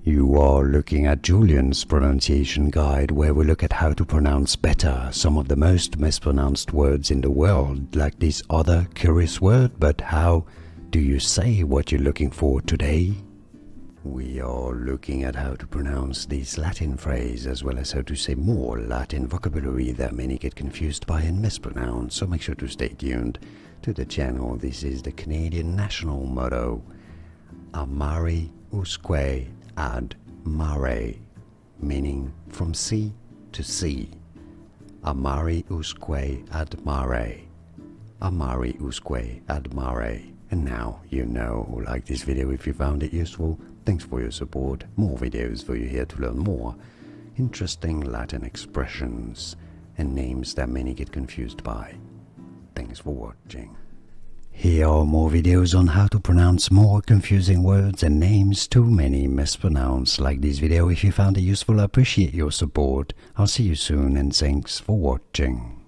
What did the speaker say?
You are looking at Julian's pronunciation guide, where we look at how to pronounce better some of the most mispronounced words in the world, like this other curious word. But how do you say what you're looking for today? We are looking at how to pronounce this Latin phrase, as well as how to say more Latin vocabulary that many get confused by and mispronounce, so make sure to stay tuned to the channel. This is the Canadian national motto, Mare, Usque ad Mare, meaning from sea to sea. Mare usque ad mare. Mare usque ad mare. And now you know. Like this video if you found it useful. Thanks for your support. More videos for you here to learn more interesting Latin expressions and names that many get confused by. Thanks for watching. Here are more videos on how to pronounce more confusing words and names too many mispronounced. Like this video if you found it useful. I appreciate your support. I'll see you soon and thanks for watching.